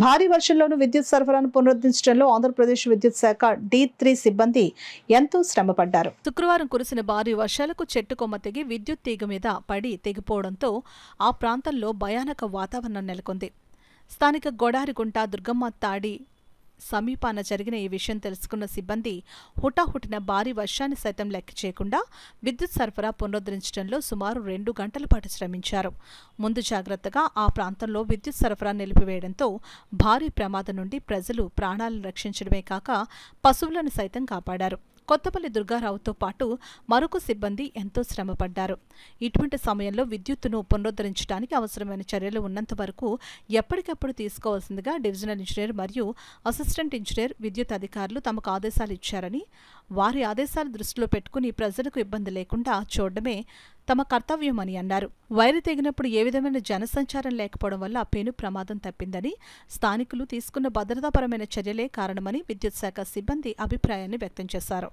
భారీ వర్షంలోనూ విద్యుత్ సరఫరాను పునరుద్ధరించడంలో ఆంధ్రప్రదేశ్ విద్యుత్ శాఖ D3 సిబ్బంది ఎంతో శ్రమపడ్డారు. శుక్రవారం కురిసిన భారీ వర్షాలకు చెట్టు కొమ్మ తెగి విద్యుత్ తీగ మీద పడి తెగిపోవడంతో ఆ ప్రాంతంలో భయానక వాతావరణం నెలకొంది. స్థానిక గొడారిగుంట దుర్గమ్మ తాడి సమీపాన జరిగిన ఈ విషయం తెలుసుకున్న సిబ్బంది హుటాహుటిన భారీ వర్షాన్ని సైతం లెక్క చేయకుండా విద్యుత్ సరఫరా పునరుద్ధరించడంలో సుమారు 2 గంటల పాటు శ్రమించారు. ముందు జాగ్రత్తగా ఆ ప్రాంతంలో విద్యుత్ సరఫరా నిలిపివేయడంతో భారీ ప్రమాదం నుండి ప్రజలు ప్రాణాలను రక్షించడమే కాక పశువులను సైతం కాపాడారు. కొత్తపల్లి దుర్గారావుతో పాటు మరొక సిబ్బంది ఎంతో శ్రమపడ్డారు. ఇటువంటి సమయంలో విద్యుత్తును పునరుద్ధరించడానికి అవసరమైన చర్యలు ఉన్నంత వరకు ఎప్పటికప్పుడు తీసుకోవాల్సిందిగా డివిజనల్ ఇంజనీర్ మరియు అసిస్టెంట్ ఇంజనీర్ విద్యుత్ అధికారులు తమకు ఆదేశాలు ఇచ్చారని, వారి ఆదేశాలు దృష్టిలో పెట్టుకుని ప్రజలకు ఇబ్బంది లేకుండా చూడడమే తమ కర్తవ్యమని అన్నారు. వైరు తెగినప్పుడు ఏ విధమైన జనసంచారం లేకపోవడం వల్ల పెను ప్రమాదం తప్పిందని, స్థానికులు తీసుకున్న భద్రతాపరమైన చర్యలే కారణమని విద్యుత్ శాఖ సిబ్బంది అభిప్రాయాన్ని వ్యక్తం చేశారు.